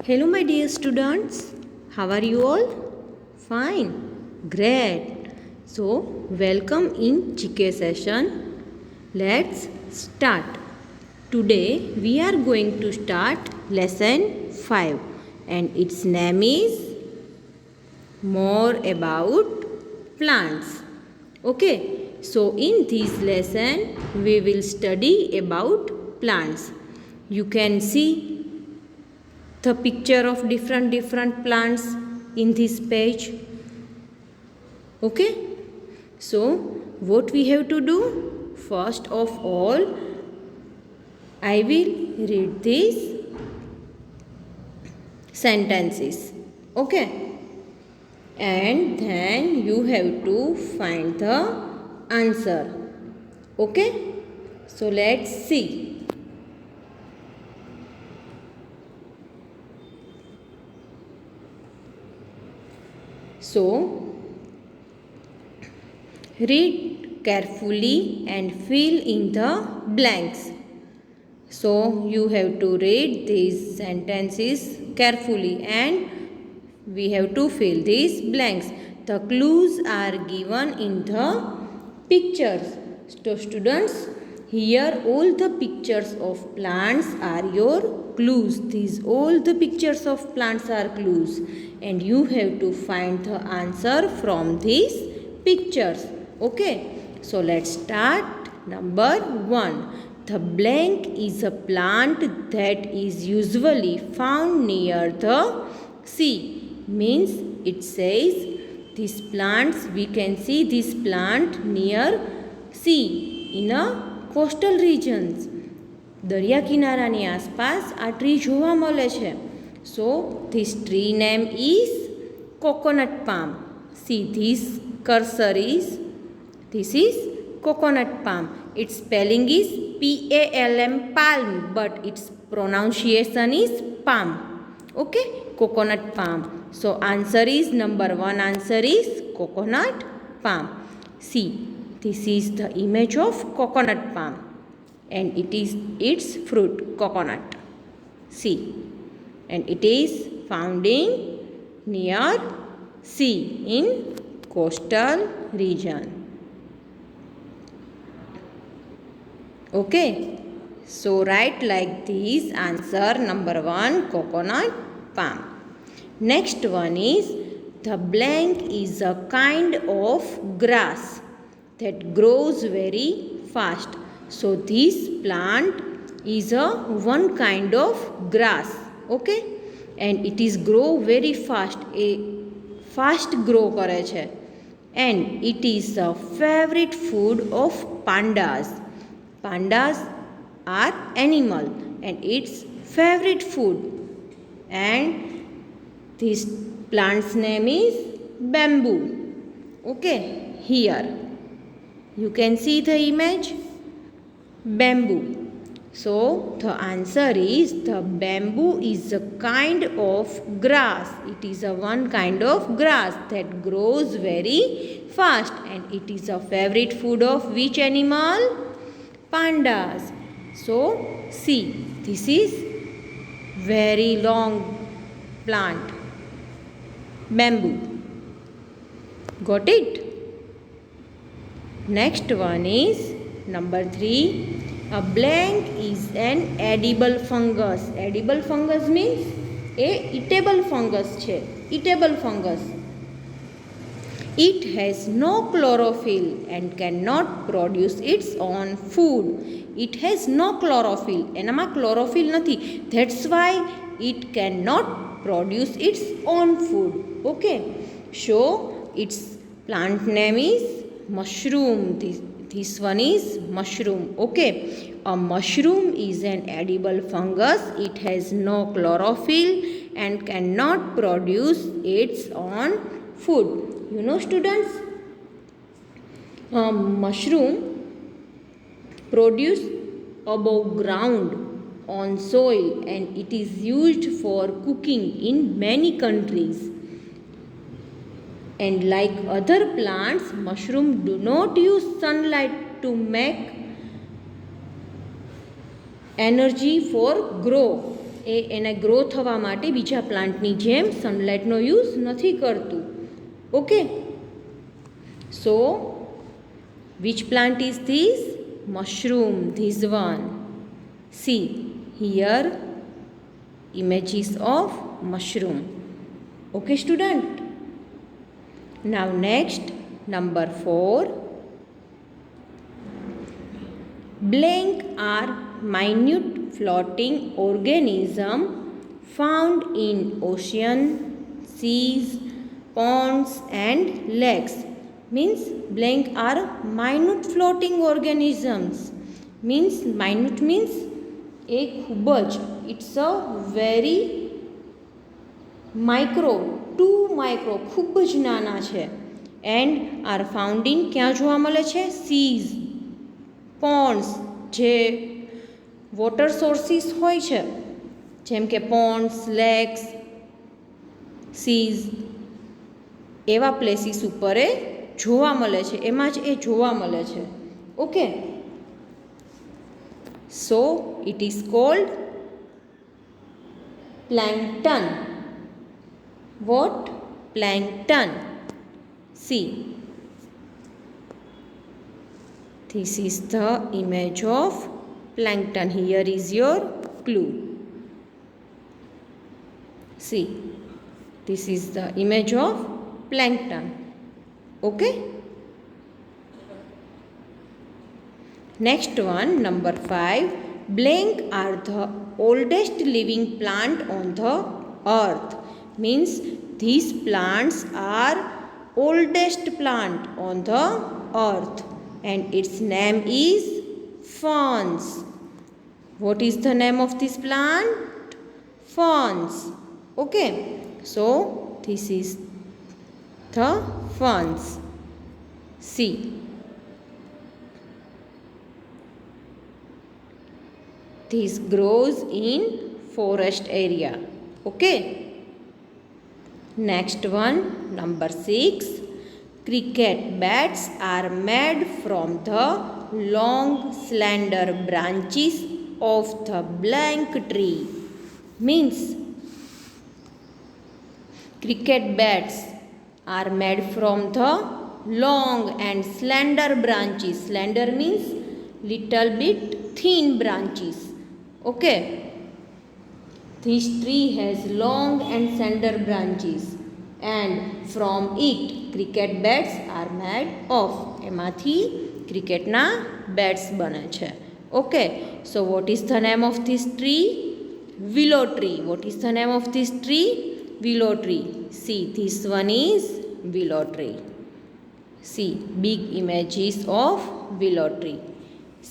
Hello, my dear students. How are you all? Fine. Great. So, welcome in GK session. Let's start. Today, we are going to start lesson 5 and its name is More About Plants. Okay. So, in this lesson, we will study about plants. You can see the picture of different plants in this page. Okay, so what we have to do? First of all, I will read these sentences. Okay, and then you have to find the answer. Okay, so let's see. So, read carefully and fill in the blanks. So, you have to read these sentences carefully and we have to fill these blanks. The clues are given in the pictures. So, students, here all the pictures of plants are your clues. These all the pictures of plants are clues and you have to find the answer from these pictures. Okay, so let's start. Number 1. The blank is a plant that is usually found near the sea. Means it says these plants, we can see this plant near sea in a coastal regions. દરિયા કિનારાની આસપાસ આ tree જોવા મળે છે. So this tree name is coconut palm. See this cursor is, this is coconut palm. Its spelling is PALM, palm, but its pronunciation is palm. Okay, coconut palm. So answer is number 1. Answer is coconut palm. See, this is the image of coconut palm and it is its fruit, coconut. See, and it is found in near sea in coastal region. Okay, so write like this. Answer number 1, coconut palm. Next one is the blank is a kind of grass that grows very fast. So this plant is a one kind of grass. Okay, and it is grow very fast. A fast grow કરે છે and it is a favorite food of pandas. Pandas are animal and its favorite food, and this plant's name is bamboo. Okay, here you can see the image bamboo. So the answer is the bamboo is a kind of grass. It is a one kind of grass that grows very fast and it is a favorite food of which animal? Pandas. So see, this is very long plant, bamboo. Got it? Next one is number 3. A blank is an edible fungus. Edible fungus means a eatable fungus છે. Eatable fungus. It has no chlorophyll and cannot produce its own food. It has no chlorophyll. એનામાં chlorophyll નથી. That's why it cannot produce its own food. Okay. So its plant name is mushroom. This one is mushroom. Okay, a mushroom is an edible fungus. It has no chlorophyll and cannot produce its own food. You know, students, mushroom produce above ground on soil and it is used for cooking in many countries. And like other plants, mushroom do not use sunlight to make energy for grow. એ એને grow થવા માટે બીજા પ્લાન્ટની જેમ સનલાઇટનો use નથી કરતું. Okay, so which plant is this? Mushroom, this one. See here images of mushroom. Okay student, now next number 4. Blank are minute floating organism found in ocean, seas, ponds and lakes. Means blank are minute floating organisms. Means minute means a ખૂબ જ, it's a very micro, too micro, ખૂબ જ નાના છે. and are found in ક્યાં જોવા મળે છે? seas, ponds, જે વોટર સોર્સિસ હોય છે જેમ કે પોન્ડ્સ, લેક્સ, સીઝ, એવા પ્લેસીસ ઉપર એ જોવા મળે છે, એમાં જ એ જોવા મળે છે. Okay, so it is called plankton. What? Plankton. See, this is the image of plankton. Here is your clue. See, this is the image of plankton. Okay, next one, number 5. Blank are the oldest living plant on the earth. Means these plants are oldest plant on the earth and its name is ferns. What is the name of this plant? Ferns. Okay, so this is the ferns. See, this grows in forest area. Okay, next one, number 6. Cricket bats are made from the long slender branches of the blank tree. Means cricket bats are made from the long and slender branches. Slender means little bit thin branches. Okay, this tree has long and slender branches and from it cricket bats are made of. એમાંથી ક્રિકેટના બેટ્સ બને છે. Okay, so what is the name of this tree? Willow tree. What is the name of this tree? Willow tree. See, this one is willow tree. See, big images of willow tree.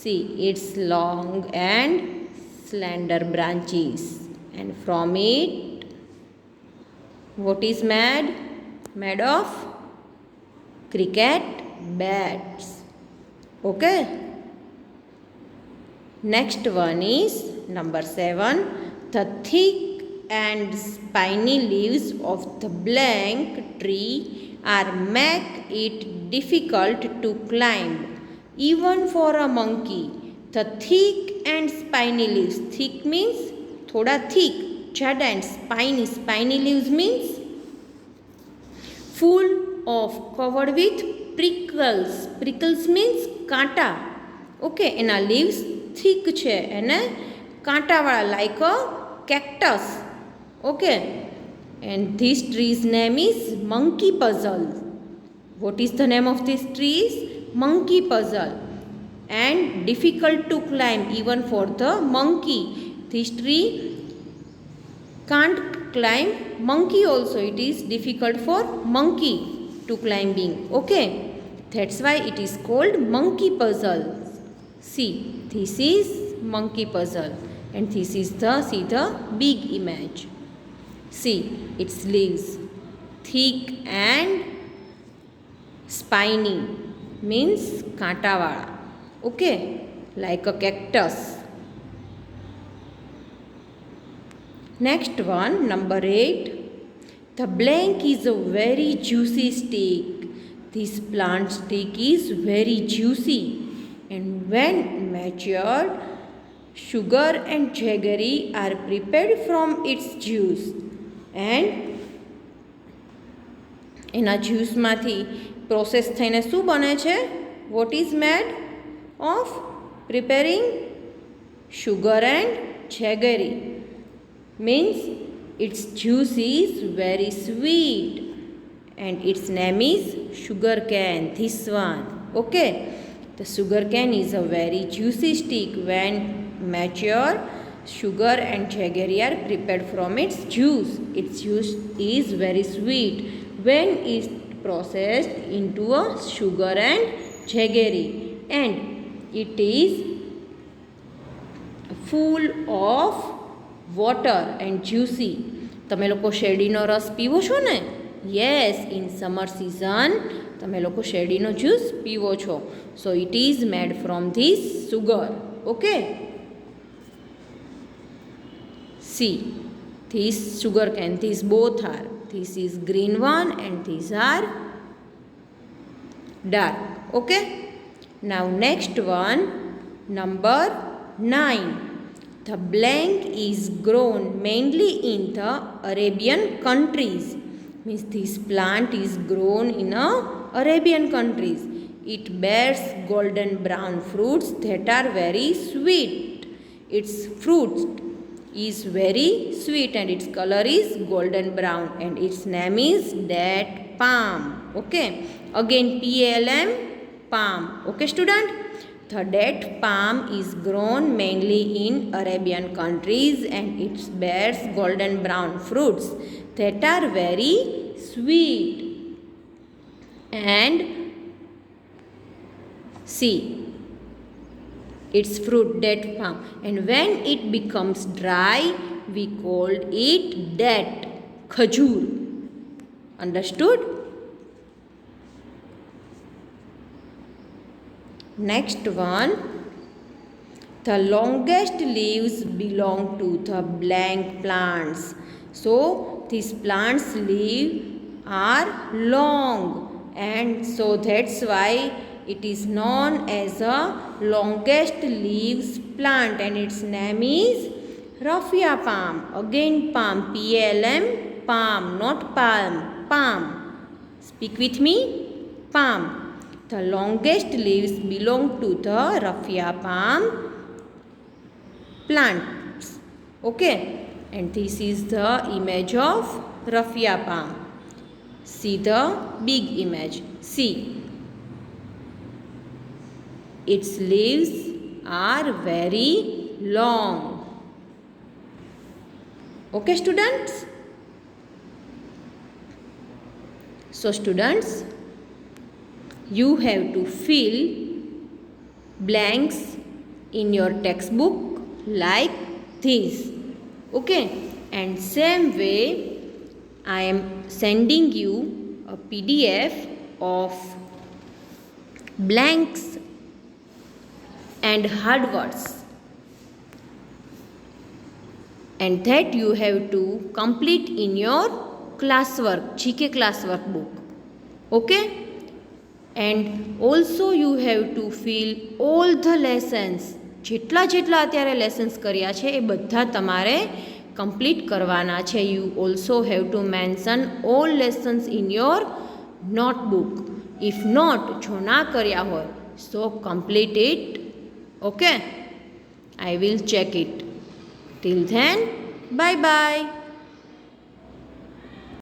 See, its long and slender branches and from it what is made? Made of cricket bats. Okay, next one is number 7. The thick and spiny leaves of the blank tree are make it difficult to climb even for a monkey. The thick and spiny leaves. Thick means thoda thick, jada, and spiny. Spiny leaves means full of, covered with prickles. Prickles means કાંટા. Okay, એના leaves thick છે એને કાંટાવાળા, like a cactus. Okay, and this tree's name is monkey puzzle. What is the name of this tree? Monkey puzzle. And difficult to climb even for the monkey. This tree can't climb monkey also. It is difficult for monkey to climbing. Okay, that's why it is called monkey puzzle. See, this is monkey puzzle and this is the, see the big image. See, its leaves thick and spiny means કાંટાવાળા. Okay, like a cactus. Next one, number 8. The blank is a very juicy stick. This plant stick is very juicy and when matured sugar and jaggery are prepared from its juice. And એના જ્યુસમાંથી process થઈને શું બને છે? What is made of preparing sugar and jaggery? Means its juice is very sweet and its name is sugarcane. This one. Okay. The sugarcane is a very juicy stick. When mature, sugar and jaggery are prepared from its juice. Its juice is very sweet when it processed into a sugar and jaggery, and it is full of water and juicy. તમે લોકો શેરડીનો રસ પીવો છો ને? Yes, in summer season તમે લોકો શેરડીનો જ્યુસ પીવો છો. સો it is made from this sugar. Okay. See, this sugar cane, these both are. This is green one and these are dark. Okay. Now next one, number 9. The blank is grown mainly in the Arabian countries. Means this plant is grown in Arabian countries. It bears golden brown fruits that are very sweet. Its fruit is very sweet and its color is golden brown, and its name is date palm. Okay. Again PLM, palm. Okay student. The date palm is grown mainly in Arabian countries and it bears golden brown fruits that are very sweet. And see, its fruit date palm, and when it becomes dry we called it date, khajur. Understood? Next one, the longest leaves belong to the blank plants. So these plants' leaves are long, and so that's why it is known as a longest leaves plant, and its name is raffia palm. Again palm, PLM, palm, not palm, palm. Speak with me, palm. The longest leaves belong to the raffia palm plants. Okay. And this is the image of raffia palm. See the big image. See. Its leaves are very long. Okay students? So students, you have to fill blanks in your textbook like this. Okay. And same way I am sending you a PDF of blanks and hard words, and that you have to complete in your classwork, GK classwork book. Okay. And also you have to fill all the lessons. જેટલા અત્યારે lessons કર્યા છે એ બધા તમારે complete કરવાના છે. You also have to mention all lessons in your notebook. If not, જો ના કર્યા હોય, so complete it. Okay. I will check it. Till then, bye bye.